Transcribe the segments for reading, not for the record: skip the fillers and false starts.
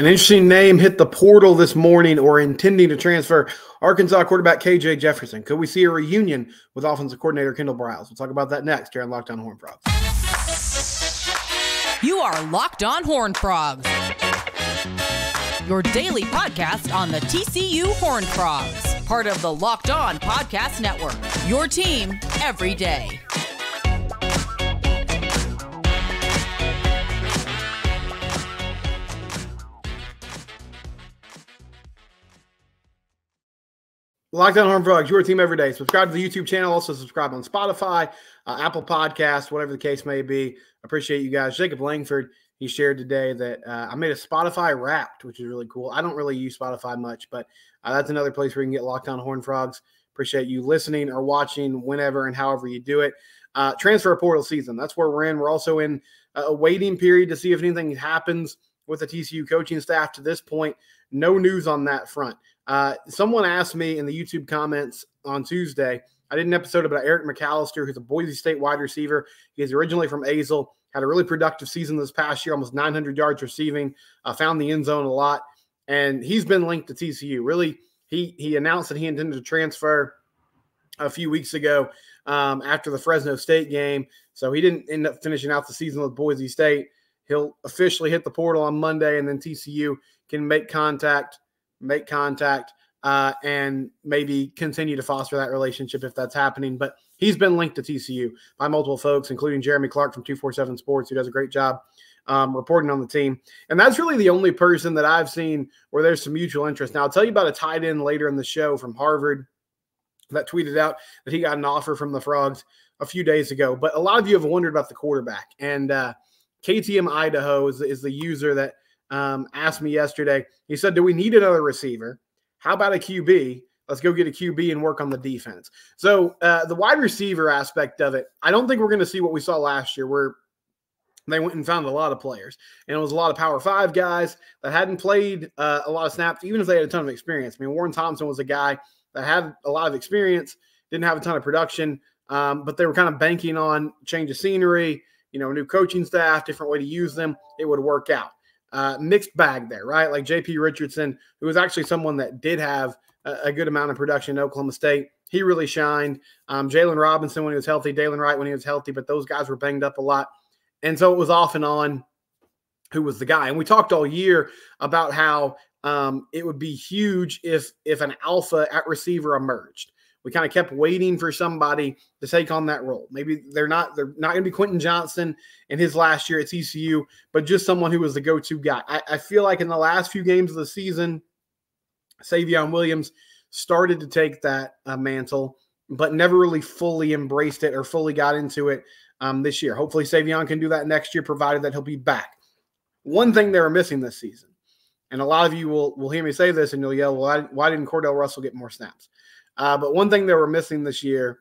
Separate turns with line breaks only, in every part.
An interesting name hit the portal this morning or intending to transfer. Arkansas quarterback KJ Jefferson. Could we see a reunion with offensive coordinator Kendal Briles? We'll talk about that next here on Locked On Horned Frogs.
You are Locked On Horned Frogs, your daily podcast on the TCU Horned Frogs, part of the Locked On Podcast Network, your team every day.
Locked On Horned Frogs, your team every day. Subscribe to the YouTube channel. Also subscribe on Spotify, Apple Podcasts, whatever the case may be. Appreciate you guys. Jacob Langford, he shared today that I made a Spotify Wrapped, which is really cool. I don't really use Spotify much, but that's another place where you can get Locked On Horned Frogs. Appreciate you listening or watching whenever and however you do it. Transfer portal season, that's where we're in. We're also in a waiting period to see if anything happens with the TCU coaching staff. To this point, no news on that front. Someone asked me in the YouTube comments on Tuesday, I did an episode about Eric McAllister, who's a Boise State wide receiver. He's originally from Azle, had a really productive season this past year, almost 900 yards receiving, found the end zone a lot, and he's been linked to TCU. Really, he announced that he intended to transfer a few weeks ago after the Fresno State game, so he didn't end up finishing out the season with Boise State. He'll officially hit the portal on Monday, and then TCU can make contact, and maybe continue to foster that relationship if that's happening. But he's been linked to TCU by multiple folks, including Jeremy Clark from 247 Sports, who does a great job reporting on the team. And that's really the only person that I've seen where there's some mutual interest. Now, I'll tell you about a tight end later in the show from Harvard that tweeted out that he got an offer from the Frogs a few days ago. But a lot of you have wondered about the quarterback. And KTM Idaho is the user that asked me yesterday. He said, do we need another receiver? How about a QB? Let's go get a QB and work on the defense. So the wide receiver aspect of it, I don't think we're going to see what we saw last year where they went and found a lot of players. And it was a lot of Power 5 guys that hadn't played a lot of snaps, even if they had a ton of experience. I mean, Warren Thompson was a guy that had a lot of experience, didn't have a ton of production, but they were kind of banking on change of scenery, new coaching staff, different way to use them. It would work out. Mixed bag there, right? Like J.P. Richardson, who was actually someone that did have a good amount of production in Oklahoma State. He really shined. Jalen Robinson when he was healthy, Dalen Wright when he was healthy, but those guys were banged up a lot. And so it was off and on who was the guy. And we talked all year about how it would be huge if an alpha at receiver emerged. We kind of kept waiting for somebody to take on that role. Maybe they're not going to be Quentin Johnson in his last year at TCU, but just someone who was the go-to guy. I feel like in the last few games of the season, Savion Williams started to take that mantle, but never really fully embraced it or fully got into it this year. Hopefully Savion can do that next year, provided that he'll be back. One thing they were missing this season, and a lot of you will hear me say this and you'll yell, well, why didn't Cordell Russell get more snaps? But one thing they were missing this year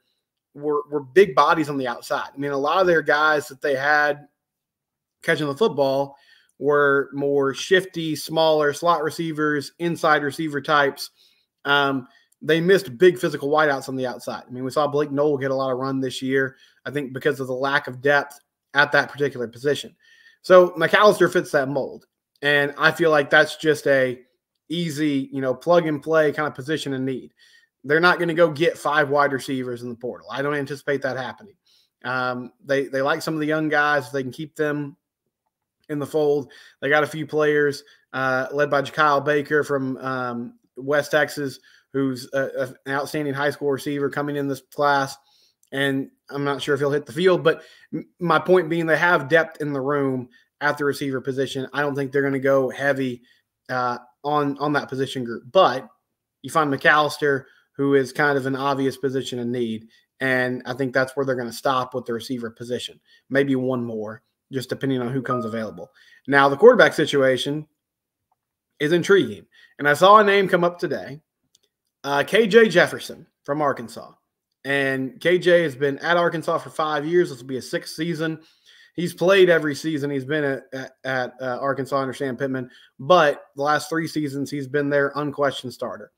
were big bodies on the outside. I mean, a lot of their guys that they had catching the football were more shifty, smaller slot receivers, inside receiver types. They missed big physical wideouts on the outside. I mean, we saw Blake Knoll get a lot of run this year, I think because of the lack of depth at that particular position. So McAllister fits that mold. And I feel like that's just a easy, plug and play kind of position in need. They're not going to go get 5 wide receivers in the portal. I don't anticipate that happening. They like some of the young guys. If they can keep them in the fold. They got a few players led by Kyle Baker from West Texas, who's an outstanding high school receiver coming in this class. And I'm not sure if he'll hit the field, but my point being they have depth in the room at the receiver position. I don't think they're going to go heavy on that position group. But you find McAllister, who is kind of an obvious position in need. And I think that's where they're going to stop with the receiver position. Maybe one more, just depending on who comes available. Now, the quarterback situation is intriguing. And I saw a name come up today, KJ Jefferson from Arkansas. And KJ has been at Arkansas for 5 years. This will be his 6th season. He's played every season. He's been at Arkansas under Sam Pittman. But the last 3 seasons, he's been their unquestioned starter.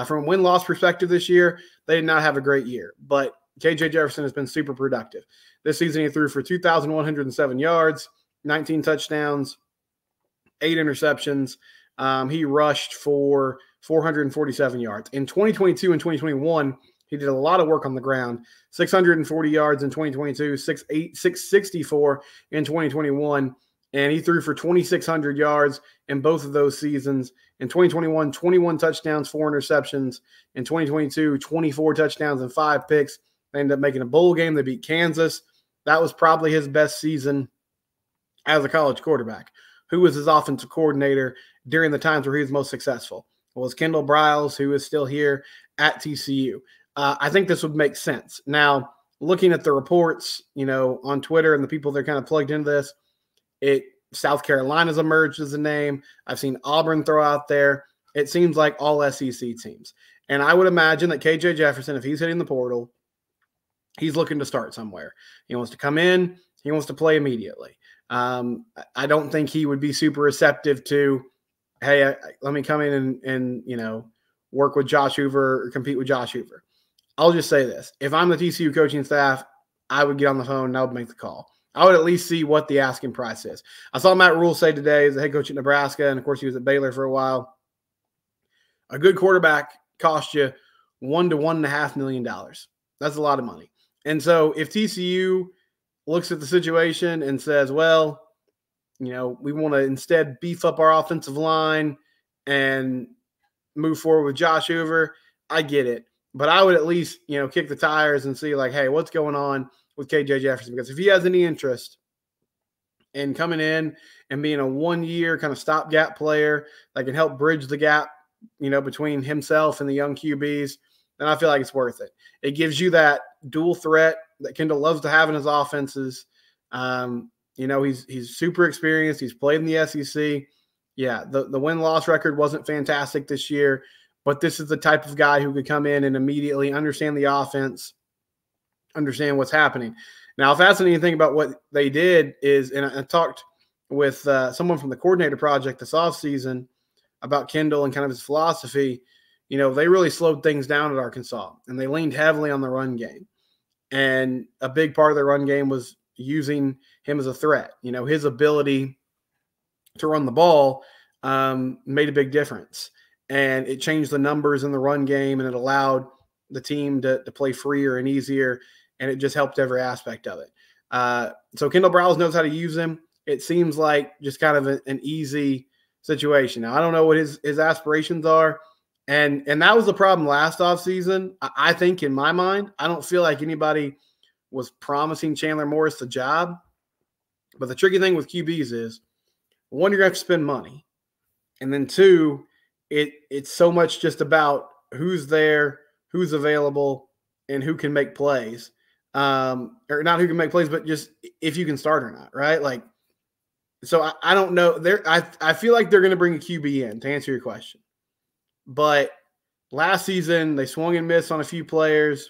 From a win-loss perspective this year, they did not have a great year. But KJ Jefferson has been super productive. This season he threw for 2,107 yards, 19 touchdowns, 8 interceptions. He rushed for 447 yards. In 2022 and 2021, he did a lot of work on the ground. 640 yards in 2022, 664 in 2021, and he threw for 2,600 yards in both of those seasons. In 2021, 21 touchdowns, 4 interceptions. In 2022, 24 touchdowns and 5 picks. They ended up making a bowl game. They beat Kansas. That was probably his best season as a college quarterback. Who was his offensive coordinator during the times where he was most successful? It was Kendal Briles, who is still here at TCU. I think this would make sense. Now, looking at the reports, on Twitter and the people that are kind of plugged into this, South Carolina's emerged as a name. I've seen Auburn throw out there. It seems like all SEC teams. And I would imagine that KJ Jefferson, if he's hitting the portal, he's looking to start somewhere. He wants to come in. He wants to play immediately. I don't think he would be super receptive to, hey, let me come in and work with Josh Hoover or compete with Josh Hoover. I'll just say this. If I'm the TCU coaching staff, I would get on the phone and I would make the call. I would at least see what the asking price is. I saw Matt Rule say today, as the head coach at Nebraska, and of course he was at Baylor for a while, a good quarterback costs you $1 to $1.5 million. That's a lot of money. And so if TCU looks at the situation and says, well, we want to instead beef up our offensive line and move forward with Josh Hoover, I get it. But I would at least, kick the tires and see like, hey, what's going on with KJ Jefferson? Because if he has any interest in coming in and being a 1-year kind of stopgap player that can help bridge the gap, between himself and the young QBs, then I feel like it's worth it. It gives you that dual threat that Kendall loves to have in his offenses. He's super experienced. He's played in the SEC. Yeah, the win-loss record wasn't fantastic this year, but this is the type of guy who could come in and immediately understand the offense, understand what's happening. Now, fascinating thing about what they did is, and I talked with someone from the coordinator project this offseason about Kendall and kind of his philosophy. They really slowed things down at Arkansas, and they leaned heavily on the run game. And a big part of the run game was using him as a threat. His ability to run the ball made a big difference. And it changed the numbers in the run game, and it allowed the team to play freer and easier, and it just helped every aspect of it. So Kendal Briles knows how to use him. It seems like just kind of an easy situation. Now, I don't know what his aspirations are, and that was the problem last offseason. I think in my mind, I don't feel like anybody was promising Chandler Morris the job. But the tricky thing with QBs is, one, you're going to have to spend money. And then two, it's so much just about who's there, who's available, and who can make plays. Or not who can make plays, but just if you can start or not, right? Like, so I don't know. I feel like they're going to bring a QB in, to answer your question. But last season, they swung and missed on a few players.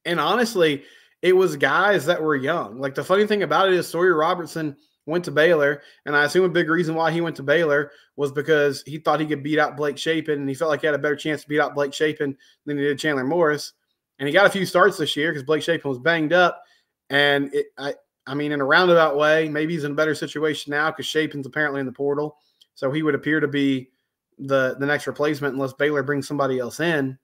And honestly, it was guys that were young. Like, the funny thing about it is Sawyer Robertson went to Baylor, and I assume a big reason why he went to Baylor was because he thought he could beat out Blake Shapen, and he felt like he had a better chance to beat out Blake Shapen than he did Chandler Morris. And he got a few starts this year because Blake Shapen was banged up. And I mean, in a roundabout way, maybe he's in a better situation now because Shapen's apparently in the portal. So he would appear to be the next replacement unless Baylor brings somebody else in.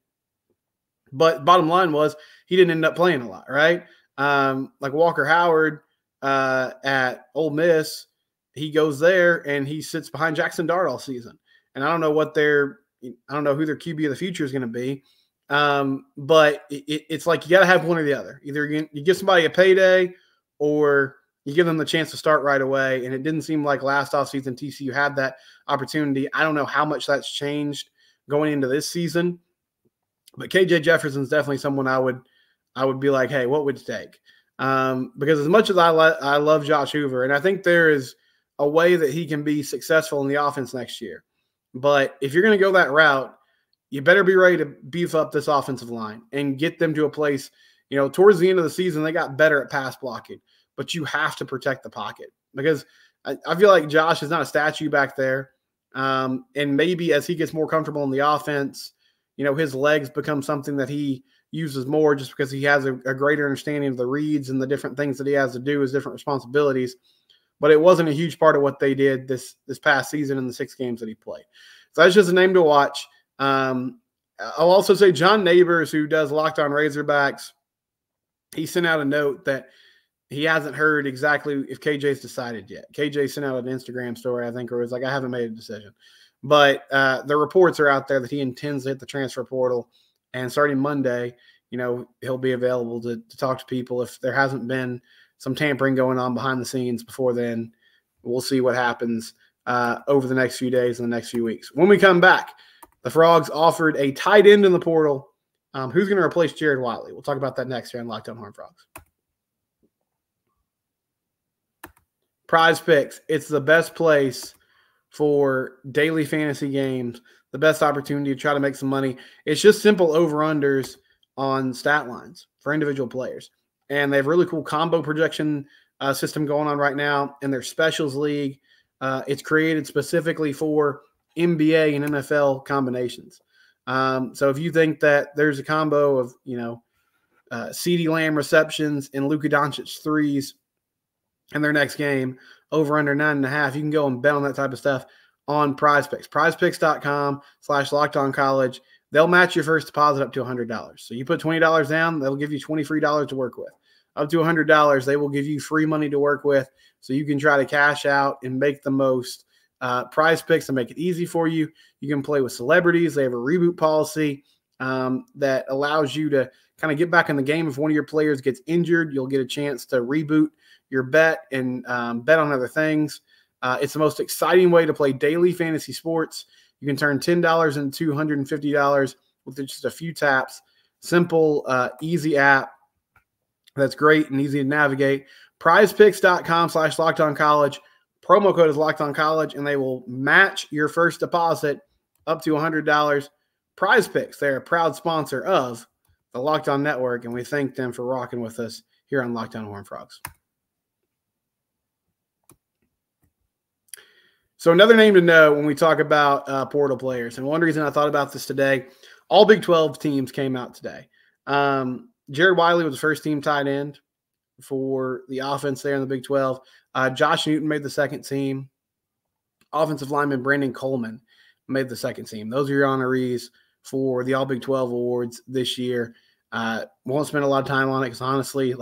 But bottom line was he didn't end up playing a lot, right? Like Walker Howard at Ole Miss, he goes there and he sits behind Jackson Dart all season. And I don't know who their QB of the future is going to be. But it's like you got to have one or the other. Either you give somebody a payday or you give them the chance to start right away. And it didn't seem like last offseason TCU had that opportunity. I don't know how much that's changed going into this season. But KJ Jefferson's definitely someone I would be like, hey, what would it take? Because as much as I love Josh Hoover, and I think there is a way that he can be successful in the offense next year. But if you're going to go that route, you better be ready to beef up this offensive line and get them to a place, towards the end of the season, they got better at pass blocking, but you have to protect the pocket because I feel like Josh is not a statue back there. And maybe as he gets more comfortable in the offense, his legs become something that he uses more just because he has a greater understanding of the reads and the different things that he has to do, his different responsibilities. but it wasn't a huge part of what they did this past season in the 6 games that he played. So that's just a name to watch. I'll also say John Neighbors, who does Locked On Razorbacks, he sent out a note that he hasn't heard exactly if KJ's decided yet. KJ sent out an Instagram story, I think, where it was like, I haven't made a decision. But the reports are out there that he intends to hit the transfer portal. And starting Monday, he'll be available to talk to people. If there hasn't been some tampering going on behind the scenes before then, we'll see what happens over the next few days and the next few weeks. When we come back, the Frogs offered a tight end in the portal. Who's going to replace Jared Wiley? We'll talk about that next here on Locked On Horned Frogs. PrizePicks, it's the best place for daily fantasy games, the best opportunity to try to make some money. It's just simple over-unders on stat lines for individual players. And they have a really cool combo projection system going on right now in their specials league. It's created specifically for NBA and NFL combinations. So if you think that there's a combo of, CeeDee Lamb receptions and Luka Doncic threes in their next game, over under 9.5, you can go and bet on that type of stuff on PrizePicks. PrizePicks.com/LockedOnCollege. They'll match your first deposit up to $100. So you put $20 down, they'll give you $20 free to work with. Up to $100, they will give you free money to work with, so you can try to cash out and make the most. PrizePicks to make it easy for you. You can play with celebrities. They have a reboot policy that allows you to kind of get back in the game. If one of your players gets injured, you'll get a chance to reboot your bet and bet on other things. It's the most exciting way to play daily fantasy sports. You can turn $10 into $250 with just a few taps. Simple, easy app that's great and easy to navigate. PrizePicks.com/LockedOnCollege. Promo code is LockedOnCollege, and they will match your first deposit up to $100. PrizePicks, they're a proud sponsor of the Locked On Network, and we thank them for rocking with us here on Locked On Horned Frogs. So another name to know when we talk about portal players, and one reason I thought about this today, all Big 12 teams came out today. Jared Wiley was the first team tight end for the offense there in the Big 12. Josh Newton made the second team. Offensive lineman Brandon Coleman made the second team. Those are your honorees for the All Big 12 awards this year. Won't spend a lot of time on it because honestly,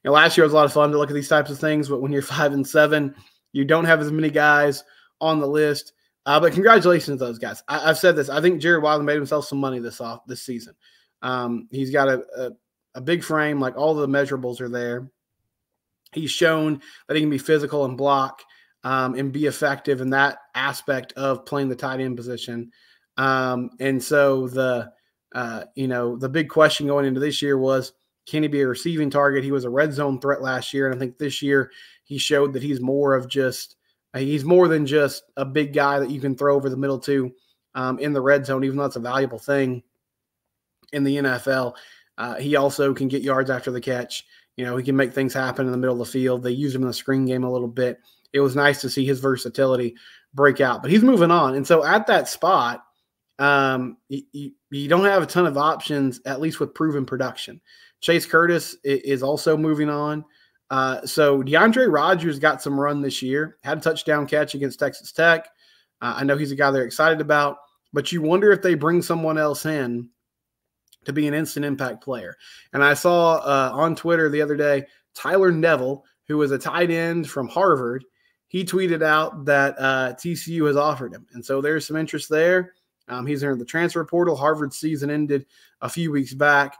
last year was a lot of fun to look at these types of things, but when you're 5-7, you don't have as many guys on the list. But congratulations to those guys. I've said this. I think Jared Wiley made himself some money this season. He's got a big frame. Like, all the measurables are there. He's shown that he can be physical and block and be effective in that aspect of playing the tight end position. And so the big question going into this year was, can he be a receiving target? He was a red zone threat last year. And I think this year he showed that he's more than just a big guy that you can throw over the middle to in the red zone, even though that's a valuable thing in the NFL. He also can get yards after the catch. He can make things happen in the middle of the field. They use him in the screen game a little bit. It was nice to see his versatility break out, but he's moving on. And so at that spot, you don't have a ton of options, at least with proven production. Chase Curtis is also moving on. So DeAndre Rogers got some run this year, had a touchdown catch against Texas Tech. I know he's a guy they're excited about, but you wonder if they bring someone else in to be an instant impact player. And I saw on Twitter the other day, Tyler Neville, who was a tight end from Harvard, he tweeted out that TCU has offered him. And so there's some interest there. He's in the transfer portal. Harvard's season ended a few weeks back.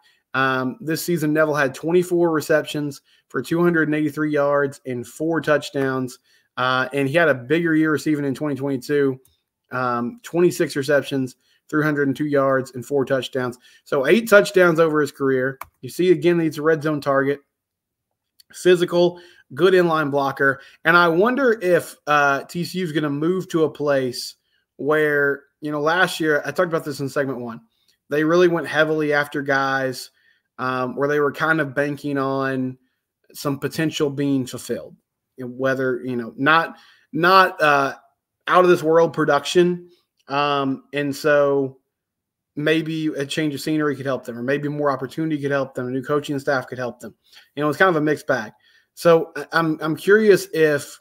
This season, Neville had 24 receptions for 283 yards and 4 touchdowns. And he had a bigger year receiving in 2022, 26 receptions, 302 yards and 4 touchdowns. So 8 touchdowns over his career. You see, again, he's a red zone target. Physical, good inline blocker. And I wonder if TCU is going to move to a place where, last year, I talked about this in segment 1. They really went heavily after guys where they were kind of banking on some potential being fulfilled. Whether, not out of this world production. And so maybe a change of scenery could help them, or maybe more opportunity could help them. A new coaching staff could help them. It's kind of a mixed bag. So I'm curious if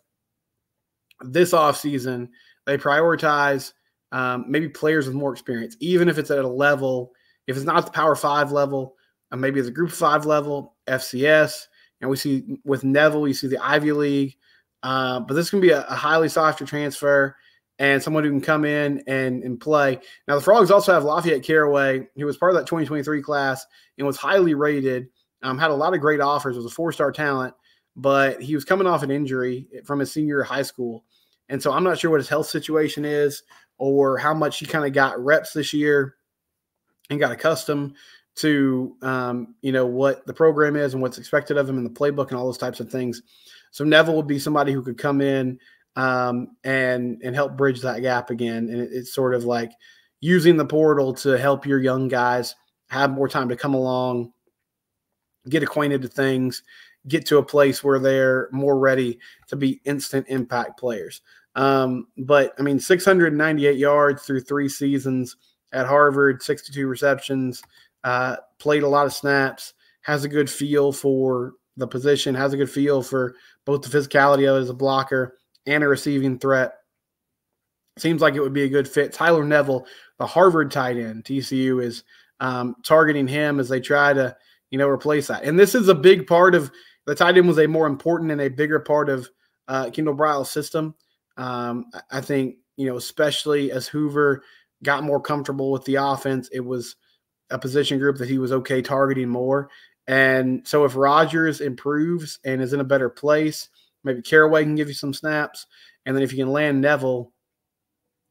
this offseason, they prioritize maybe players with more experience, even if it's at a level, if it's not the Power 5 level, maybe it's a Group 5 level, FCS. And we see with Neville, you see the Ivy League. But this can be a highly sought after transfer and someone who can come in and play. Now, the Frogs also have Lafayette Caraway, who was part of that 2023 class and was highly rated, had a lot of great offers, was a 4-star talent, but he was coming off an injury from his senior year of high school. And so I'm not sure what his health situation is or how much he kind of got reps this year and got accustomed to, what the program is and what's expected of him in the playbook and all those types of things. So Neville would be somebody who could come in and help bridge that gap again. And it's sort of like using the portal to help your young guys have more time to come along, get acquainted to things, get to a place where they're more ready to be instant impact players. But, 698 yards through 3 seasons at Harvard, 62 receptions, played a lot of snaps, has a good feel for the position, has a good feel for both the physicality of it as a blocker and a receiving threat. Seems like it would be a good fit. Tyler Neville, the Harvard tight end, TCU is targeting him as they try to, replace that. And this is a big part of the tight end was a more important and a bigger part of Kendal Briles' system. I think, especially as Hoover got more comfortable with the offense, it was a position group that he was okay targeting more. And so if Rogers improves and is in a better place, maybe Caraway can give you some snaps. And then if you can land Neville,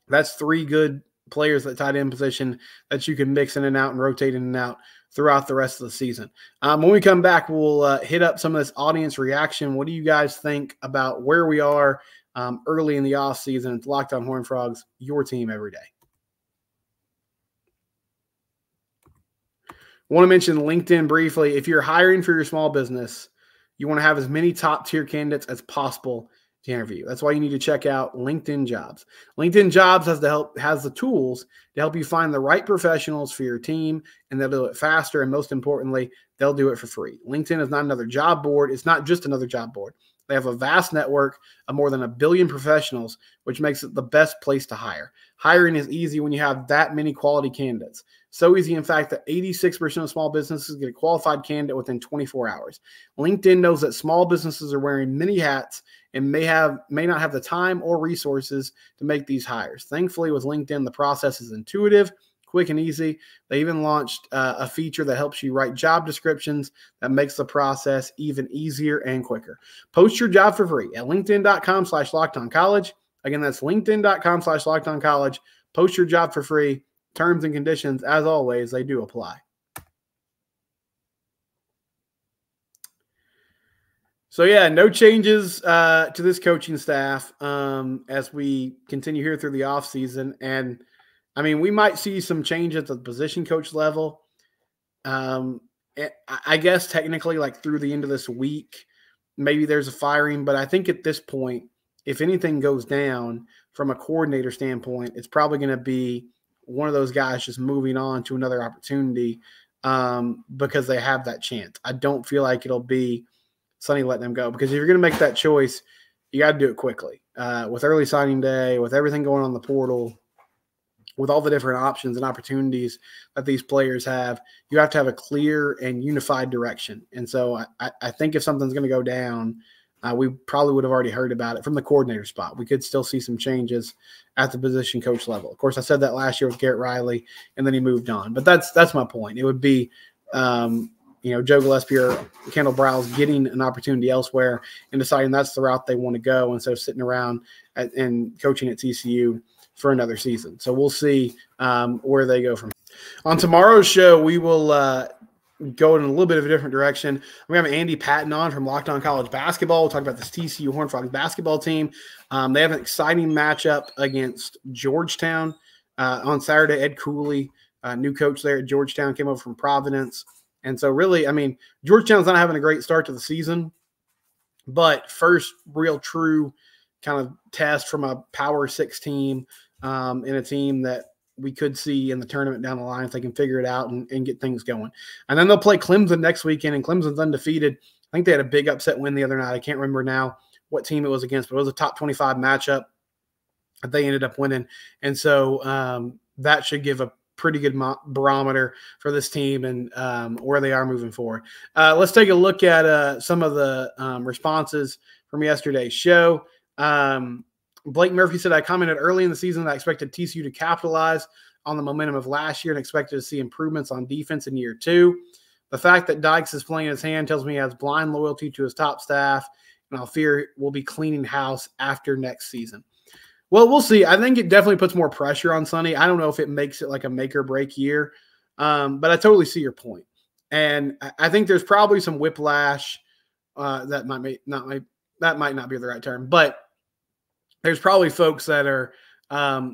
that's 3 good players at tight end position that you can mix in and out and rotate in and out throughout the rest of the season. When we come back, we'll hit up some of this audience reaction. What do you guys think about where we are early in the offseason? It's Locked On Horned Frogs, your team every day. I want to mention LinkedIn briefly. If you're hiring for your small business, you want to have as many top-tier candidates as possible to interview. That's why you need to check out LinkedIn Jobs. LinkedIn Jobs has the tools to help you find the right professionals for your team, and they'll do it faster, and most importantly, they'll do it for free. LinkedIn is not another job board. It's not just another job board. They have a vast network of more than 1 billion professionals, which makes it the best place to hire. Hiring is easy when you have that many quality candidates. So easy, in fact, that 86% of small businesses get a qualified candidate within 24 hours. LinkedIn knows that small businesses are wearing many hats and may not have the time or resources to make these hires. Thankfully, with LinkedIn, the process is intuitive, quick, and easy. They even launched a feature that helps you write job descriptions that makes the process even easier and quicker. Post your job for free at linkedin.com/lockedoncollege. Again, that's linkedin.com/lockedoncollege. Post your job for free. Terms and conditions, as always, they do apply. So, yeah, no changes to this coaching staff as we continue here through the offseason. And, we might see some changes at the position coach level. I guess technically, like through the end of this week, maybe there's a firing. But I think at this point, if anything goes down from a coordinator standpoint, it's probably going to be one of those guys just moving on to another opportunity because they have that chance. I don't feel like it'll be Sonny letting them go, because if you're going to make that choice, you got to do it quickly. With early signing day, with everything going on in the portal, with all the different options and opportunities that these players have, you have to have a clear and unified direction. And so I think if something's going to go down, we probably would have already heard about it from the coordinator spot. We could still see some changes at the position coach level. Of course, I said that last year with Garrett Riley, and then he moved on. But that's my point. It would be, Joe Gillespie or Kendal Briles getting an opportunity elsewhere and deciding that's the route they want to go instead of sitting around and coaching at TCU for another season. So we'll see where they go from here. On tomorrow's show, we will go in a little bit of a different direction. We have Andy Patton on from Locked On College Basketball. We'll talk about this TCU Horned Frogs basketball team. They have an exciting matchup against Georgetown on Saturday. Ed Cooley, new coach there at Georgetown, came over from Providence. And so really, Georgetown's not having a great start to the season, but first real true kind of test from a Power 6 team in a team that we could see in the tournament down the line if they can figure it out and get things going. And then they'll play Clemson next weekend, and Clemson's undefeated. I think they had a big upset win the other night. I can't remember now what team it was against, but it was a top 25 matchup that they ended up winning. And so that should give a pretty good barometer for this team and where they are moving forward. Let's take a look at some of the responses from yesterday's show. Blake Murphy said, I commented early in the season that I expected TCU to capitalize on the momentum of last year and expected to see improvements on defense in year 2. The fact that Dykes is playing his hand tells me he has blind loyalty to his top staff, and I'll fear we'll be cleaning house after next season. Well, we'll see. I think it definitely puts more pressure on Sonny. I don't know if it makes it like a make or break year, but I totally see your point. And I think there's probably some whiplash that might not be the right term, but there's probably folks that are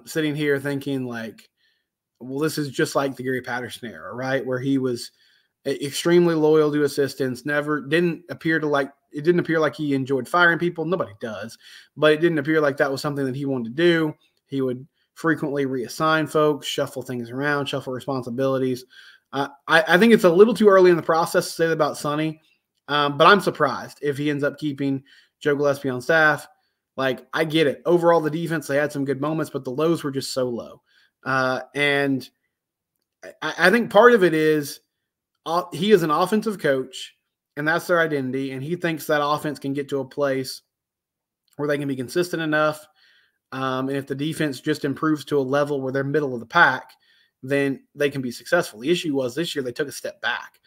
sitting here thinking like, well, this is just like the Gary Patterson era, right? Where he was extremely loyal to assistants, didn't appear like he enjoyed firing people. Nobody does, but it didn't appear like that was something that he wanted to do. He would frequently reassign folks, shuffle things around, shuffle responsibilities. I think it's a little too early in the process to say that about Sonny, but I'm surprised if he ends up keeping Joe Gillespie on staff. Like, I get it. Overall, the defense, they had some good moments, but the lows were just so low. And I think part of it is he is an offensive coach, and that's their identity, and he thinks that offense can get to a place where they can be consistent enough. And if the defense just improves to a level where they're middle of the pack, then they can be successful. The issue was this year they took a step back.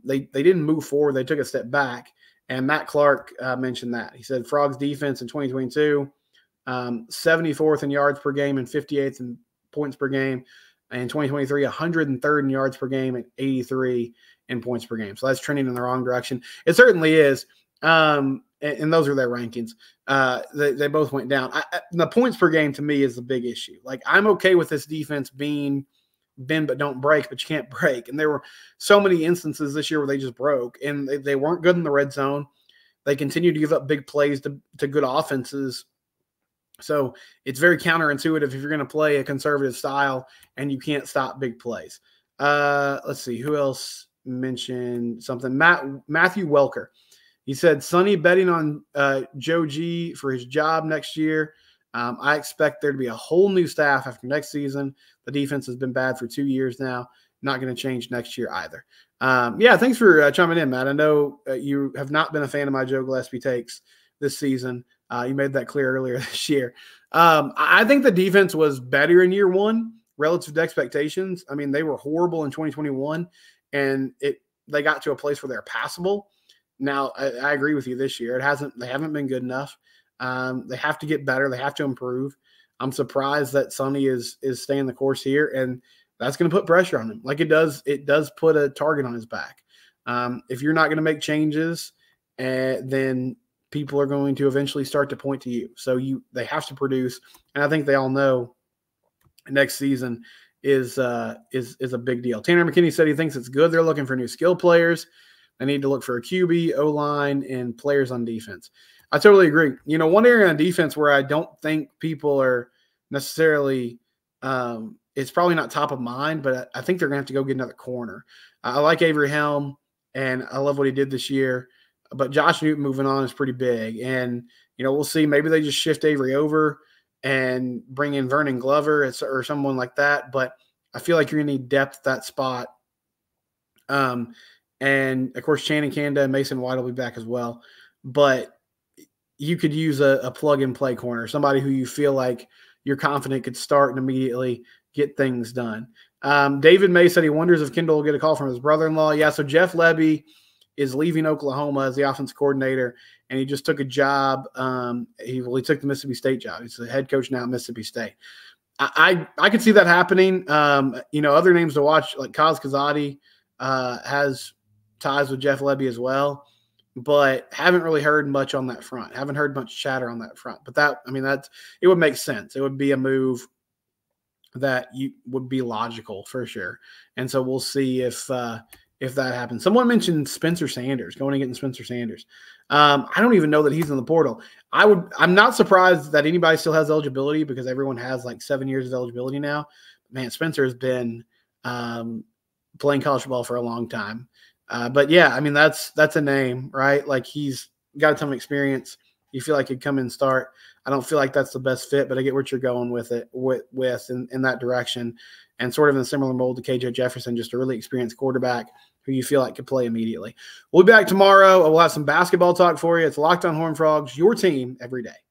They didn't move forward. They took a step back. And Matt Clark mentioned that. He said Frogs defense in 2022, 74th in yards per game and 58th in points per game. In 2023, 103rd in yards per game and 83 in points per game. So that's trending in the wrong direction. It certainly is. And those are their rankings. They both went down. The points per game to me is the big issue. Like, I'm okay with this defense being bend but don't break, but you can't break. And there were so many instances this year where they just broke, and they weren't good in the red zone. They continue to give up big plays to good offenses. So it's very counterintuitive if you're going to play a conservative style and you can't stop big plays. Let's see. Who else mentioned something? Matthew Welker. He said, Sonny betting on Joe G for his job next year. I expect there to be a whole new staff after next season. The defense has been bad for 2 years now. Not going to change next year either. Yeah, thanks for chiming in, Matt. I know you have not been a fan of my Joe Gillespie takes this season. You made that clear earlier this year. I think the defense was better in year 1 relative to expectations. I mean, they were horrible in 2021, and they got to a place where they're passable. Now, I agree with you this year. They haven't been good enough. They have to get better. They have to improve. I'm surprised that Sonny is staying the course here, and that's going to put pressure on him. Like it does put a target on his back. If you're not going to make changes, then people are going to eventually start to point to you. So they have to produce, and I think they all know next season is a big deal. Tanner McKinney said he thinks it's good. They're looking for new skill players. They need to look for a QB, O-line, and players on defense. I totally agree. You know, one area on defense where I don't think people are necessarily it's probably not top of mind, but I think they're going to have to go get another corner. I like Avery Helm, and I love what he did this year. But Josh Newton moving on is pretty big. And, you know, we'll see. Maybe they just shift Avery over and bring in Vernon Glover or someone like that. But I feel like you're going to need depth at that spot. And, of course, Channing Kanda and Mason White will be back as well. But you could use a plug-and-play corner, somebody who you feel like you're confident could start and immediately get things done. David May said he wonders if Kendall will get a call from his brother-in-law. Yeah, so Jeff Lebby is leaving Oklahoma as the offense coordinator, and he just took a job. He took the Mississippi State job. He's the head coach now at Mississippi State. I could see that happening. You know, other names to watch, like Kaz Kazadi has ties with Jeff Lebby as well, but haven't really heard much on that front. Haven't heard much chatter on that front. But it would make sense. It would be a move that would be logical for sure. And so we'll see if that happens. Someone mentioned Spencer Sanders, going and getting Spencer Sanders. I don't even know that he's in the portal. I'm not surprised that anybody still has eligibility because everyone has like 7 years of eligibility now. Man, Spencer has been playing college football for a long time. But yeah, I mean, that's a name, right? Like he's got a ton of experience. you feel like he'd come in and start. I don't feel like that's the best fit, but I get what you're going with it in that direction, and sort of in a similar mold to KJ Jefferson, just a really experienced quarterback who you feel like could play immediately. We'll be back tomorrow. We'll have some basketball talk for you. It's Locked On Horned Frogs, your team every day.